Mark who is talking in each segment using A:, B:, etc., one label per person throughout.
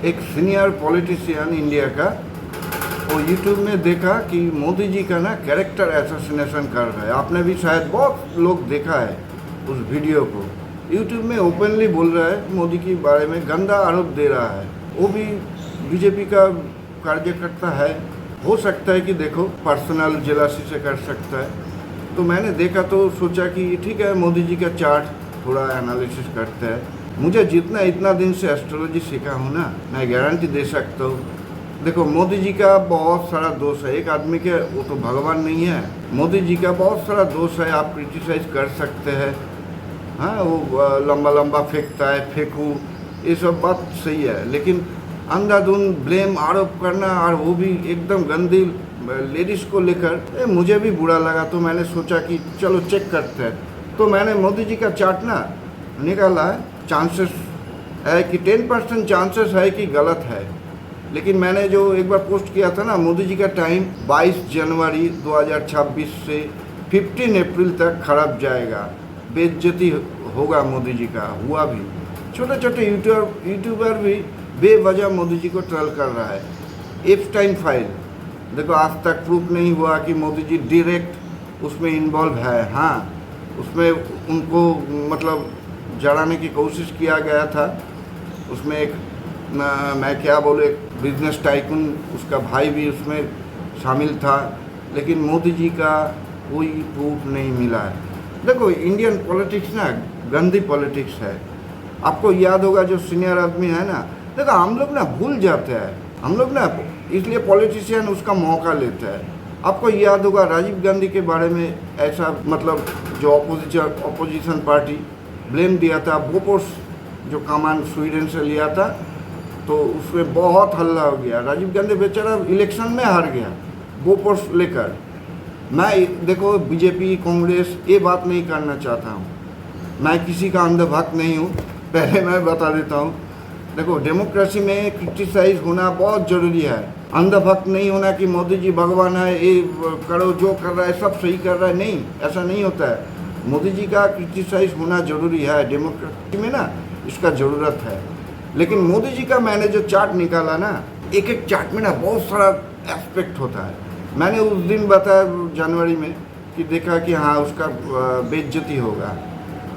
A: एक senior politician India का, वो यूट्यूब में देखा कि मोदी जी का ना कैरेक्टर असैसिनेशन कर रहा है। आपने भी शायद बहुत लोग देखा है उस वीडियो को। यूट्यूब में ओपनली बोल रहा है, मोदी के बारे में गंदा आरोप दे रहा है। वो भी बीजेपी का कार्यकर्ता है, हो सकता है कि देखो पर्सनल जेलसी से कर सकता है। तो मैंने देखा तो सोचा कि ठीक है, मोदी जी का चार्ट थोड़ा एनालिसिस करते हैं। मुझे जितना इतना दिन से एस्ट्रोलॉजी सीखा हूँ ना, मैं गारंटी दे सकता हूँ। देखो, मोदी जी का बहुत सारा दोष है। एक आदमी के, वो तो भगवान नहीं है। मोदी जी का बहुत सारा दोष है, आप क्रिटिसाइज कर सकते हैं। हाँ, वो लंबा लंबा फेंकता है, फेंकू, ये सब बात सही है, लेकिन अंधाधुंध ब्लेम आरोप करना, और वो भी एकदम गंदी लेडीज़ को लेकर, मुझे भी बुरा लगा। तो मैंने सोचा कि चलो चेक करते हैं। तो मैंने मोदी जी का चार्ट ना निकाला है। चांसेस है कि 10% चांसेस है कि गलत है, लेकिन मैंने जो एक बार पोस्ट किया था ना, मोदी जी का टाइम 22 जनवरी 2026 से 15 अप्रैल तक खराब जाएगा, बेइज्जती होगा मोदी जी का। हुआ भी, छोटे छोटे यूट्यूबर भी बेवजह मोदी जी को ट्रोल कर रहा है। एप्स्टाइन फाइल देखो, आज तक प्रूफ नहीं हुआ कि मोदी जी डायरेक्ट उसमें इन्वॉल्व है। हाँ, उसमें उनको मतलब जड़ाने की कोशिश किया गया था। उसमें एक मैं क्या बोलूँ, एक बिजनेस टाइकून, उसका भाई भी उसमें शामिल था, लेकिन मोदी जी का कोई प्रूफ नहीं मिला है। देखो, इंडियन पॉलिटिक्स ना गंदी पॉलिटिक्स है। आपको याद होगा, जो सीनियर आदमी है ना, देखो हम लोग ना भूल जाते हैं, हम लोग ना, इसलिए पॉलिटिशियन उसका मौका लेते हैं। आपको याद होगा राजीव गांधी के बारे में ऐसा, मतलब जो अपोजिशन पार्टी ब्लेम दिया था, बोफोर्स जो कमान स्वीडन से लिया था, तो उसमें बहुत हल्ला हो गया। राजीव गांधी बेचारा इलेक्शन में हार गया बोफोर्स लेकर। मैं देखो, बीजेपी कांग्रेस ये बात नहीं करना चाहता हूँ, मैं किसी का अंधभक्त नहीं हूँ, पहले मैं बता देता हूँ। देखो, डेमोक्रेसी में क्रिटिसाइज होना बहुत ज़रूरी है, अंधभक्त नहीं होना कि मोदी जी भगवान है, ये करो जो कर रहा है सब सही कर रहा है, नहीं, ऐसा नहीं होता है। मोदी जी का क्रिटिसाइज होना जरूरी है, डेमोक्रेसी में ना इसका ज़रूरत है। लेकिन मोदी जी का मैंने जो चार्ट निकाला ना, एक एक चार्ट में ना बहुत सारा एस्पेक्ट होता है। मैंने उस दिन बताया जनवरी में कि देखा कि हाँ, उसका बेइज्जती होगा,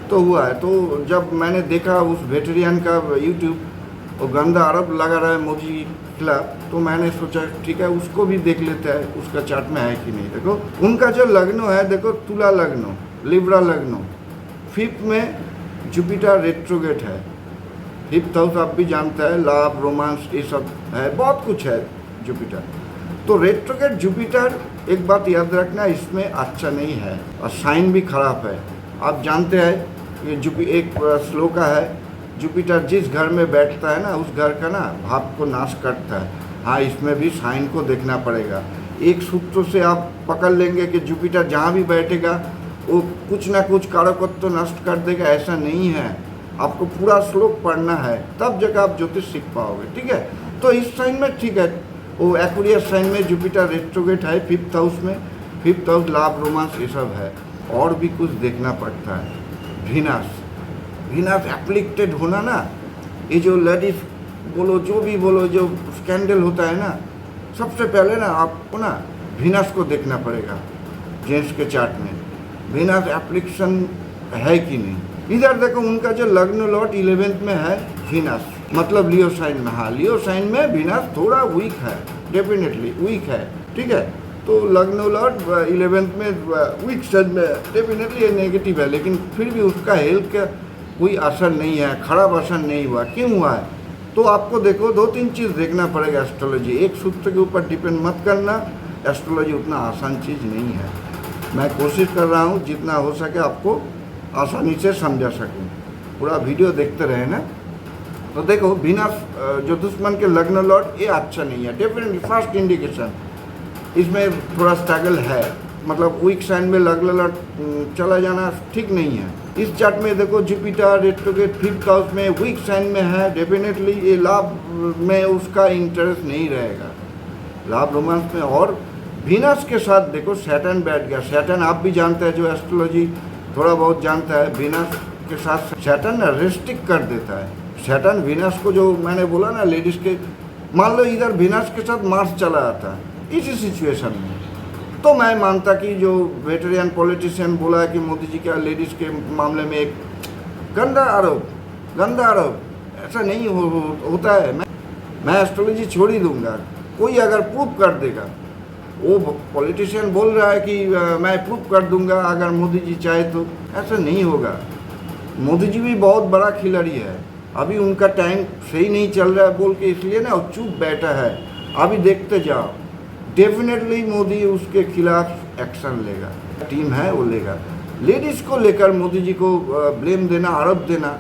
A: तो हुआ है। तो जब मैंने देखा उस वेटेरियन का यूट्यूब, वो गंदा आरोप लगा रहा है मोदी के खिलाफ, तो मैंने सोचा ठीक है, उसको भी देख लेते हैं, उसका चार्ट में है कि नहीं। देखो, उनका जो लग्नो है, देखो तुला लग्नो, लिब्रा लग्नो, 5th में जुपिटर रेट्रोगेट है। 5th हाउस आप भी जानते हैं, लाभ, रोमांस, ये सब है, बहुत कुछ है जुपिटर। तो रेट्रोगेट जुपिटर, एक बात याद रखना, इसमें अच्छा नहीं है, और साइन भी खराब है। आप जानते हैं ये एक श्लोका है, जुपिटर जिस घर में बैठता है ना, उस घर का ना भाव को नाश करता है। हाँ, इसमें भी साइन को देखना पड़ेगा। एक सूत्र से आप पकड़ लेंगे कि जुपिटर जहाँ भी बैठेगा वो कुछ ना कुछ कारकत्व तो नष्ट कर देगा, ऐसा नहीं है। आपको पूरा श्लोक पढ़ना है, तब जगह आप ज्योतिष सीख पाओगे, ठीक है। तो इस साइन में ठीक है, वो एक्वेरियस साइन में जुपिटर रेट्रोगेट है 5th हाउस में। 5th हाउस लाभ, रोमांस, ये सब है। और भी कुछ देखना पड़ता है। वीनस एप्लिक्टेड होना ना, ये जो लेडीज बोलो, जो भी बोलो, जो स्कैंडल होता है ना, सबसे पहले ना आपको ना वीनस को देखना पड़ेगा। जेंट्स के चार्ट में वीनस एप्लिकेशन है कि नहीं। इधर देखो, उनका जो लग्न लॉट 11th में है वीनस, मतलब लियो साइन में। हाँ, लियो साइन में वीनस थोड़ा वीक है, डेफिनेटली वीक है, ठीक है। तो लग्न लॉट 11th में वीक साइन में, डेफिनेटली ये नेगेटिव है, लेकिन फिर भी उसका हेल्थ का कोई असर नहीं है, खराब असर नहीं हुआ। क्यों हुआ है? तो आपको देखो 2-3 चीज़ देखना पड़ेगा एस्ट्रोलॉजी। एक सूत्र के ऊपर डिपेंड मत करना, एस्ट्रोलॉजी उतना आसान चीज़ नहीं है। मैं कोशिश कर रहा हूँ जितना हो सके आपको आसानी से समझा सकूँ। पूरा वीडियो देखते रहे ना। तो देखो, वीनस जो दुश्मन के लग्न लॉट, ये अच्छा नहीं है, डेफिनेटली फर्स्ट इंडिकेशन। इसमें थोड़ा स्ट्रगल है, मतलब वीक साइन में लग्न लॉट चला जाना ठीक नहीं है। इस चार्ट में देखो, जुपिटर रेट्रोगेट 5th हाउस में वीक साइन में है, डेफिनेटली ये लाभ में उसका इंटरेस्ट नहीं रहेगा, लाभ रोमांस में। और वीनस के साथ देखो सैटर्न बैठ गया। सैटर्न आप भी जानते हैं, जो एस्ट्रोलॉजी थोड़ा बहुत जानता है, वीनस के साथ सैटर्न ना रेस्ट्रिक्ट कर देता है सैटर्न वीनस को जो मैंने बोला ना लेडीज के, मान लो इधर वीनस के साथ मार्स चला आता इसी सिचुएशन में, तो मैं मानता कि जो वेटरियन पॉलिटिशियन बोला है कि मोदी जी का लेडीज के मामले में एक गंदा आरोप ऐसा नहीं होता है। मैं एस्ट्रोलॉजी छोड़ ही दूंगा, कोई अगर प्रूफ कर देगा, वो पॉलिटिशियन बोल रहा है कि मैं प्रूफ कर दूंगा अगर मोदी जी चाहे तो, ऐसा नहीं होगा। मोदी जी भी बहुत बड़ा खिलाड़ी है, अभी उनका टाइम सही नहीं चल रहा है बोल के इसलिए ना वो चुप बैठा है। अभी देखते जाओ, डेफिनेटली मोदी उसके खिलाफ एक्शन लेगा, टीम है वो लेगा। लेडीज़ को लेकर मोदी जी को ब्लेम देना, आरोप देना,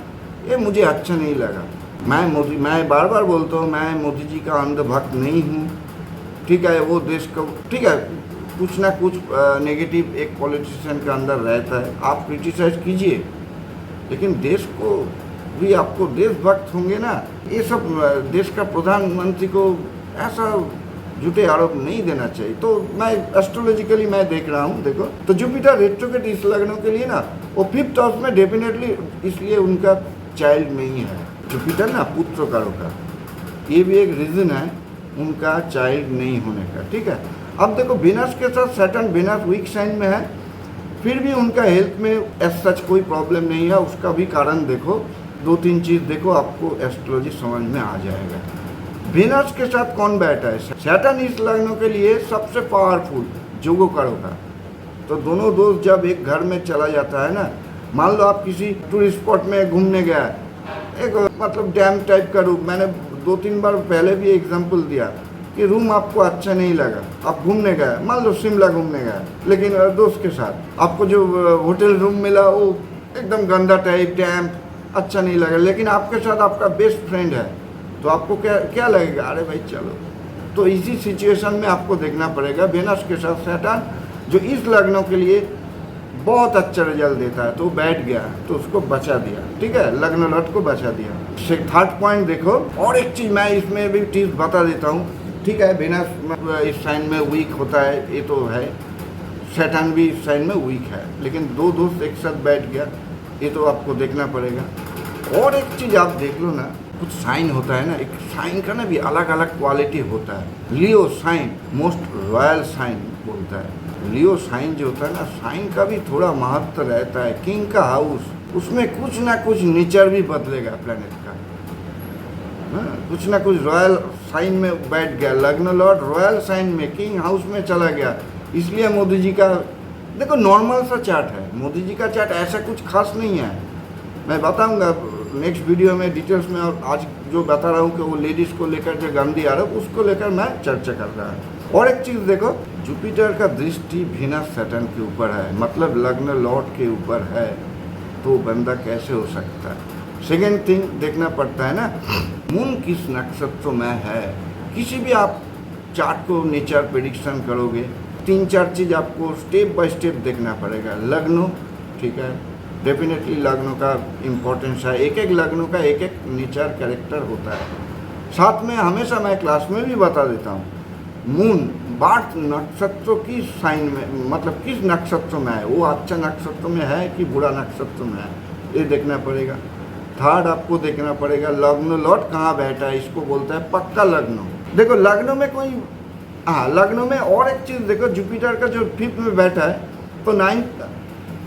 A: ये मुझे अच्छा नहीं लगा। मैं बार बार बोलता हूँ, मैं मोदी जी का अंधभक्त नहीं हूँ, ठीक है। वो देश को, ठीक है, कुछ ना कुछ नेगेटिव एक पॉलिटिशियन के अंदर रहता है, आप क्रिटिसाइज कीजिए, लेकिन देश को भी आपको देशभक्त होंगे ना। ये सब देश का प्रधानमंत्री को ऐसा झूठे आरोप नहीं देना चाहिए। तो मैं एस्ट्रोलॉजिकली मैं देख रहा हूँ, देखो तो जुपिटर रेट्रोग्रेड इस लग्नों के लिए ना वो 5th हाउस में डेफिनेटली, इसलिए उनका चाइल्ड नहीं है। जुपिटर ना पुत्र कारक का, ये भी एक रीज़न है उनका चाइल्ड नहीं होने का, ठीक है। अब देखो वीनस के साथ सैटर्न, वीनस वीक साइन में है, फिर भी उनका हेल्थ में एज सच कोई प्रॉब्लम नहीं है। उसका भी कारण देखो, 2-3 चीज़ देखो, आपको एस्ट्रोलॉजी समझ में आ जाएगा। वीनस के साथ कौन बैठा है? सैटर्न इस लग्नों के लिए सबसे पावरफुल जोगोकारों का। तो दोनों दोस्त जब एक घर में चला जाता है ना, मान लो आप किसी टूरिस्ट स्पॉट में घूमने गया, एक मतलब डैम टाइप का रूम, मैंने 2-3 बार पहले भी एग्जांपल दिया कि रूम आपको अच्छा नहीं लगा, आप घूमने गए, मान लो शिमला घूमने गए, लेकिन दोस्त के साथ आपको जो होटल रूम मिला वो एकदम गंदा टाइप, डैम, अच्छा नहीं लगा, लेकिन आपके साथ आपका बेस्ट फ्रेंड है, तो आपको क्या लगेगा? अरे भाई चलो। तो इसी सिचुएशन में आपको देखना पड़ेगा। वीनस के साथ सैटर्न जो इस लग्नों के लिए बहुत अच्छा रिजल्ट देता है, तो बैठ गया तो उसको बचा दिया, ठीक है, लग्न लॉट को बचा दिया। थर्ड पॉइंट देखो, और एक चीज़ मैं इसमें भी टिप्स बता देता हूँ, ठीक है। वीनस इस साइन में वीक होता है, ये तो है, सैटर्न भी इस साइन में वीक है, लेकिन दो दोस्त एक साथ बैठ गया, ये तो आपको देखना पड़ेगा। और एक चीज़ आप देख लो ना, कुछ साइन होता है ना, एक साइन का ना भी अलग अलग क्वालिटी होता है। लियो साइन मोस्ट रॉयल साइन बोलता है। लियो साइन जो होता है ना, साइन का भी थोड़ा महत्व रहता है। किंग का हाउस, उसमें कुछ ना कुछ नेचर भी बदलेगा प्लेनेट का, कुछ ना कुछ रॉयल साइन में बैठ गया, लग्न लॉर्ड रॉयल साइन में, किंग हाउस में चला गया। इसलिए मोदी जी का देखो नॉर्मल सा चार्ट है, मोदी जी का चार्ट ऐसा कुछ खास नहीं है। मैं बताऊंगा नेक्स्ट वीडियो में डिटेल्स में, और आज जो बता रहा हूँ कि वो लेडीज़ को लेकर जो गंदी आरोप, उसको लेकर मैं चर्चा कर रहा हूँ। और एक चीज़ देखो, जुपिटर का दृष्टि वीनस सैटर्न के ऊपर है, मतलब लग्न लॉर्ड के ऊपर है, तो बंदा कैसे हो सकता है? सेकेंड थिंग देखना पड़ता है ना, मून किस नक्षत्र में है। किसी भी आप चार्ट को नेचर प्रेडिक्शन करोगे, 3-4 चीज़ आपको स्टेप बाय स्टेप देखना पड़ेगा। लग्नों, ठीक है, डेफिनेटली लग्नों का इम्पोर्टेंस है, एक एक लग्नों का एक एक नेचर कैरेक्टर होता है। साथ में हमेशा मैं क्लास में भी बता देता हूँ, मून बार्थ नक्षत्र की साइन में, मतलब किस नक्षत्र में है, वो अच्छा नक्षत्र में है कि बुरा नक्षत्र में है, ये देखना पड़ेगा। थर्ड आपको देखना पड़ेगा, लग्न लॉर्ड कहाँ बैठा है, इसको बोलता है पक्का लग्न। देखो लग्नों में कोई, हाँ लग्नों में और एक चीज़ देखो, जुपिटर का जो 5th में बैठा है, तो 9th,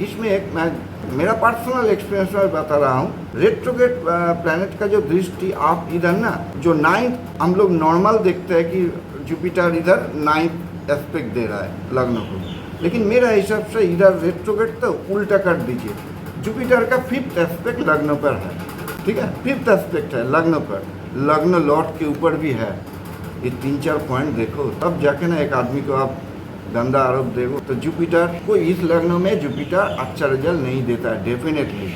A: इसमें एक मैं मेरा पर्सनल एक्सपीरियंस में बता रहा हूँ, रेट्रोग्रेड प्लैनेट का जो दृष्टि आप इधर ना, जो 9th हम लोग नॉर्मल देखते हैं कि जुपिटर इधर 9th एस्पेक्ट दे रहा है लग्न को, लेकिन मेरा हिसाब से इधर रेट्रोग्रेड तो उल्टा कर दीजिए, जुपिटर का 5th एस्पेक्ट लग्न पर है, ठीक है, 5th एस्पेक्ट है लग्न पर, लग्न लॉर्ड के ऊपर भी है। ये 3-4 पॉइंट देखो, तब जाके ना एक आदमी को आप गंदा आरोप देखो। तो जुपिटर को इस लग्न में जुपिटर अच्छा रिजल्ट नहीं देता है डेफिनेटली,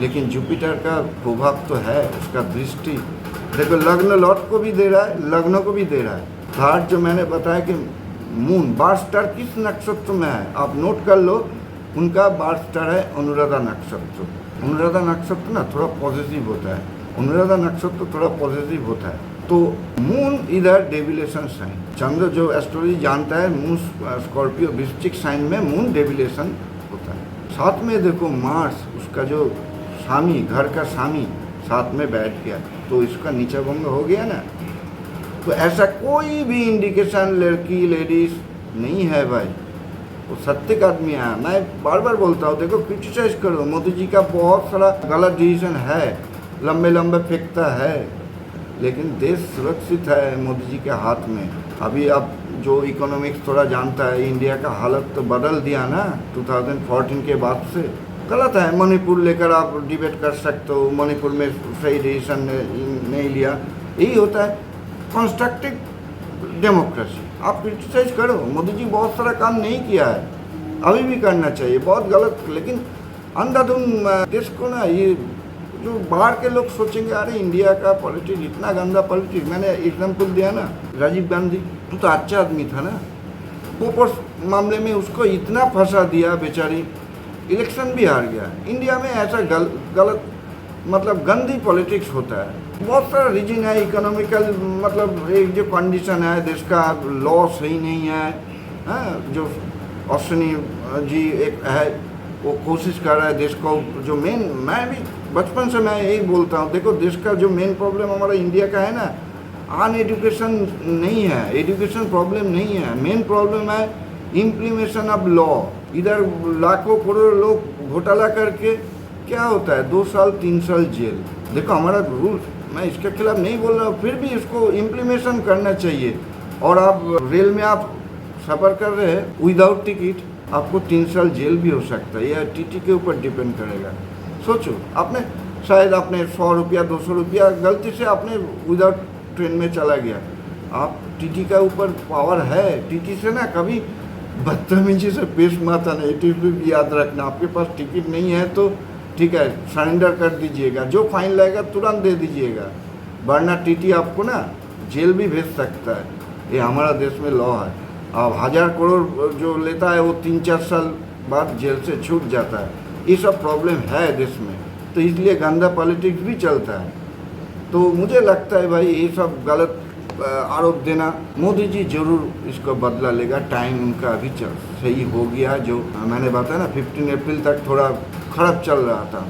A: लेकिन जुपिटर का प्रभाव तो है, उसका दृष्टि देखो लग्न लॉर्ड को भी दे रहा है, लग्नों को भी दे रहा है। थर्ड जो मैंने बताया कि मून बार स्टार किस नक्षत्र में है, आप नोट कर लो, उनका बार स्टार है अनुराधा नक्षत्र। अनुराधा नक्षत्र ना थोड़ा पॉजिटिव होता है, अनुराधा नक्षत्र थोड़ा पॉजिटिव होता है। तो मून इधर डेविलेशन साइन, चंद्र जो एस्ट्रोलॉजी जानता है, मून स्कॉर्पियो वृश्चिक साइन में मून डेविलेशन होता है। साथ में देखो मार्स, उसका जो स्वामी, घर का स्वामी साथ में बैठ गया तो इसका नीचा भंग हो गया ना। तो ऐसा कोई भी इंडिकेशन लड़की लेडीज नहीं है भाई, वो सत्य का आदमी है। मैं बार बार बोलता हूँ, देखो क्रिटिसाइज करो, मोदी जी का बहुत सारा गलत डिसीजन है, लंबे लंबे फेंकता है, लेकिन देश सुरक्षित है मोदी जी के हाथ में। अभी आप जो इकोनॉमिक्स थोड़ा जानता है, इंडिया का हालत तो बदल दिया ना 2014 के बाद से। गलत है, मणिपुर लेकर आप डिबेट कर सकते हो, मणिपुर में सही डिसीजन नहीं लिया, यही होता है कंस्ट्रक्टिव डेमोक्रेसी। आप क्रिटिसाइज करो, मोदी जी बहुत सारा काम नहीं किया है, अभी भी करना चाहिए, बहुत गलत, लेकिन अंधाधुंध देश को ना, ये जो बाहर के लोग सोचेंगे अरे इंडिया का पॉलिटिक्स इतना गंदा पॉलिटिक्स। मैंने एग्जाम्पल दिया ना, राजीव गांधी, वो तो अच्छा आदमी था ना, पोपोस मामले में उसको इतना फंसा दिया, बेचारी इलेक्शन भी हार गया। इंडिया में ऐसा गलत मतलब गंदी पॉलिटिक्स होता है। बहुत सारा रीजन है, इकोनॉमिकल मतलब एक जो कंडीशन है देश का, लॉ सही नहीं है, जो अश्विनी जी एक है वो कोशिश कर रहा है देश को, जो मेन, मैं भी बचपन से मैं यही बोलता हूँ, देखो देश का जो मेन प्रॉब्लम हमारा इंडिया का है ना, अनएजुकेशन नहीं है, एजुकेशन प्रॉब्लम नहीं है, मेन प्रॉब्लम है इम्प्लीमेशन ऑफ लॉ। इधर लाखों करोड़ लोग घोटाला करके क्या होता है, 2 साल 3 साल जेल। देखो हमारा रूल, मैं इसके खिलाफ नहीं बोल रहा हूँ, फिर भी इसको इम्प्लीमेशन करना चाहिए। और आप रेल में आप सफ़र कर रहे हैं विदाउट टिकट, आपको 3 साल जेल भी हो सकता है, यह टीटी के ऊपर डिपेंड करेगा। सोचो, आपने शायद आपने 100 रुपया 200 रुपया गलती से आपने विदाउट ट्रेन में चला गया, आप टीटी का ऊपर पावर है, टीटी से ना कभी बदतमीजी से पेश मत आना, ये भी याद रखना। आपके पास टिकट नहीं है तो ठीक है, सरेंडर कर दीजिएगा, जो फाइन लगेगा तुरंत दे दीजिएगा, वरना टीटी आपको ना जेल भी भेज सकता है। ये हमारा देश में लॉ है। अब 1000 करोड़ जो लेता है वो 3-4 साल बाद जेल से छूट जाता है। ये सब प्रॉब्लम है देश में, तो इसलिए गंदा पॉलिटिक्स भी चलता है। तो मुझे लगता है भाई ये सब गलत आरोप देना, मोदी जी जरूर इसको बदला लेगा, टाइम उनका अभी सही हो गया। जो मैंने बताया ना 15 अप्रैल तक थोड़ा खराब चल रहा था,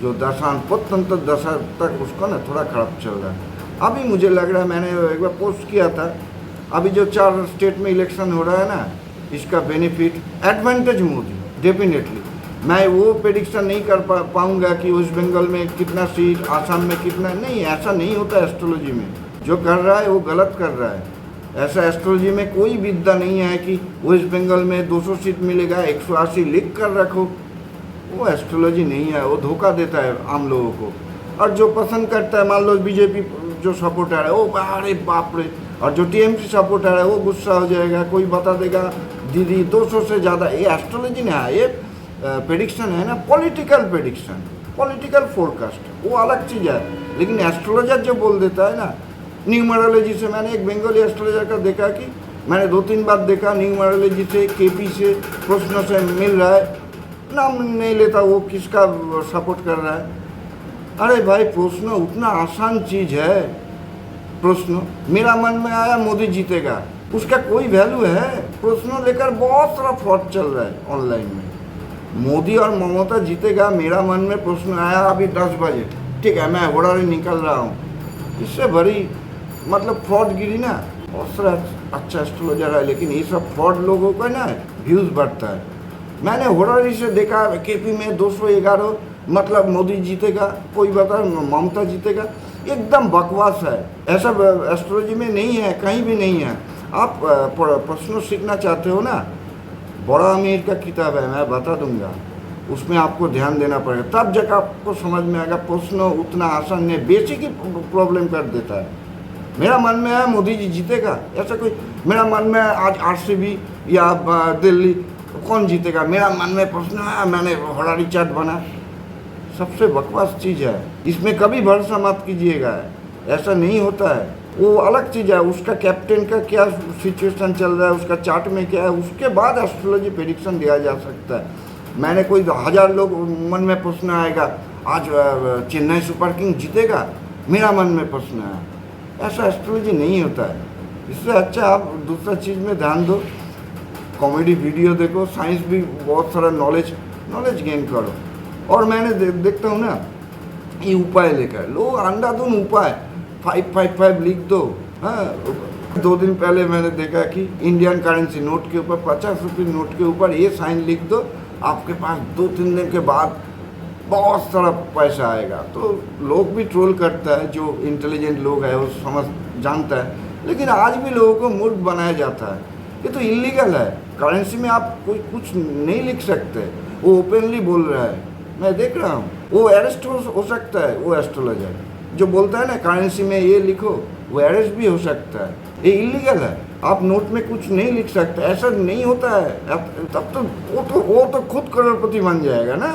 A: जो स्वतंत्र दशा तक उसका ना थोड़ा खराब चल रहा है। अभी मुझे लग रहा है, मैंने एक बार पोस्ट किया था, अभी जो 4 स्टेट में इलेक्शन हो रहा है ना, इसका बेनिफिट एडवांटेज मोदी डेफिनेटली। मैं वो प्रेडिक्शन नहीं कर पाऊँगा कि वेस्ट बंगाल में कितना सीट, आसाम में कितना, नहीं, ऐसा नहीं होता एस्ट्रोलॉजी में। जो कर रहा है वो गलत कर रहा है। ऐसा एस्ट्रोलॉजी में कोई विद्या नहीं है कि वेस्ट बंगाल में 200 सीट मिलेगा, 180 लिख कर रखो, वो एस्ट्रोलॉजी नहीं है, वो धोखा देता है आम लोगों को। और जो पसंद करता है, मान लो बीजेपी जो सपोर्टर है वो अरे बाप रे, और जो टीएमसी सपोर्टर है वो गुस्सा हो जाएगा, कोई बता देगा दीदी 200 से ज़्यादा। ये एस्ट्रोलॉजी नहीं है, ये प्रेडिक्शन है ना, पॉलिटिकल प्रेडिक्शन, पॉलिटिकल फोरकास्ट, वो अलग चीज़ है। लेकिन एस्ट्रोलॉजर जो बोल देता है ना, न्यूमरोलॉजी से, मैंने एक बंगाली एस्ट्रोलॉजर का देखा कि मैंने 2-3 बार देखा, न्यूमरोलॉजी से केपी से प्रश्नों से मिल रहा है, नाम नहीं लेता वो किसका सपोर्ट कर रहा है। अरे भाई प्रश्न उतना आसान चीज़ है, प्रश्न मेरा मन में आया मोदी जीतेगा, उसका कोई वैल्यू है? प्रश्न लेकर बहुत सारा फ्रॉड चल रहा है ऑनलाइन में। मोदी और ममता जीतेगा, मेरा मन में प्रश्न आया अभी 10 बजे, ठीक है मैं होड़ारी निकल रहा हूँ, इससे बड़ी मतलब फ्रॉड गिरी ना। बहुत सारा अच्छा एस्ट्रोलॉजर है, लेकिन ये सब फ्रॉड लोगों का ना व्यूज़ बढ़ता है। मैंने होड़ारी से देखा केपी में 211 मतलब मोदी जीतेगा, कोई बता ममता जीतेगा, एकदम बकवास है। ऐसा एस्ट्रोलॉजी में नहीं है, कहीं भी नहीं है। आप प्रश्न सीखना चाहते हो ना, बड़ा अमीर का किताब है, मैं बता दूंगा, उसमें आपको ध्यान देना पड़ेगा, तब जाकर आपको समझ में आएगा। प्रश्न उतना आसान नहीं, बेसिक ही प्रॉब्लम कर देता है। मेरा मन में है मोदी जी जीतेगा, ऐसा कोई मेरा मन में आज आरसीबी या दिल्ली कौन जीतेगा, मेरा मन में प्रश्न है, मैंने होड़ारी चार्ट बना, सबसे बकवास चीज़ है। इसमें कभी भरोसा मत कीजिएगा, ऐसा नहीं होता है। वो अलग चीज़ है, उसका कैप्टन का क्या सिचुएशन चल रहा है, उसका चार्ट में क्या है, उसके बाद एस्ट्रोलॉजी प्रेडिक्शन दिया जा सकता है। मैंने कोई 1000 लोग मन में प्रश्न आएगा आज चेन्नई सुपर किंग जीतेगा, मेरा मन में प्रश्न है, ऐसा एस्ट्रोलॉजी नहीं होता है। इससे अच्छा आप दूसरा चीज़ में ध्यान दो, कॉमेडी वीडियो देखो, साइंस भी बहुत सारा नॉलेज गेन करो। और मैंने देखता हूँ ना, ये उपाय लेकर लोग अंधाधुन उपाय 555 लिख दो। हाँ, 2 दिन पहले मैंने देखा कि इंडियन करेंसी नोट के ऊपर 50 रुपये नोट के ऊपर ये साइन लिख दो, आपके पास 2-3 दिन के बाद बहुत सारा पैसा आएगा। तो लोग भी ट्रोल करता है, जो इंटेलिजेंट लोग है वो समझ जानता है, लेकिन आज भी लोगों को मूर्ख बनाया जाता है। ये तो इलीगल है, करेंसी में आप कोई कुछ नहीं लिख सकते। वो ओपनली बोल रहा है, मैं देख रहा हूँ। वो अरेस्ट हो सकता है, वो एस्ट्रोलॉजर जो बोलता है ना करेंसी में ये लिखो, वो अरेस्ट भी हो सकता है। ये इलीगल है, आप नोट में कुछ नहीं लिख सकते, ऐसा नहीं होता है। तब तो वो तो खुद करोड़पति बन जाएगा ना।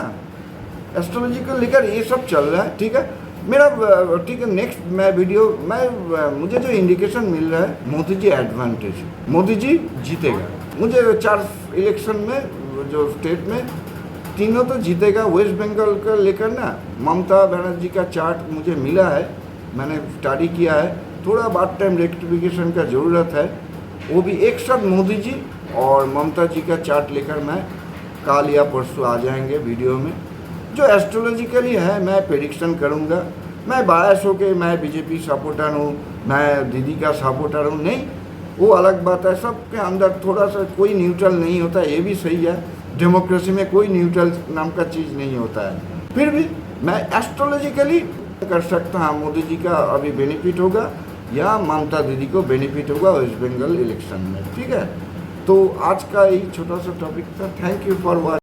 A: एस्ट्रोलॉजी को लेकर ये सब चल रहा है, ठीक है। मेरा ठीक है, नेक्स्ट मैं वीडियो मुझे जो इंडिकेशन मिल रहा है, मोदी जी एडवांटेज, मोदी जी जीतेगा। मुझे 4 इलेक्शन में जो स्टेट में तीनों तो जीतेगा। वेस्ट बंगाल का लेकर ना ममता बनर्जी का चार्ट मुझे मिला है, मैंने स्टडी किया है, थोड़ा बहुत टाइम रेक्टिफिकेशन का ज़रूरत है। वो भी एक साथ मोदी जी और ममता जी का चार्ट लेकर मैं कल या परसों आ जाएंगे वीडियो में। जो एस्ट्रोलॉजिकली है मैं प्रेडिक्शन करूँगा। मैं बायस हो के मैं बीजेपी सपोर्टर हूँ, मैं दीदी का सपोर्टर हूँ, नहीं, वो अलग बात है। सबके अंदर थोड़ा सा कोई न्यूट्रल नहीं होता, ये भी सही है। डेमोक्रेसी में कोई न्यूट्रल नाम का चीज़ नहीं होता है। फिर भी मैं एस्ट्रोलॉजिकली कर सकता हूँ मोदी जी का अभी बेनिफिट होगा या ममता दीदी को बेनिफिट होगा वेस्ट बंगाल इलेक्शन में, ठीक है। तो आज का यही छोटा सा टॉपिक था। Thank you for watching.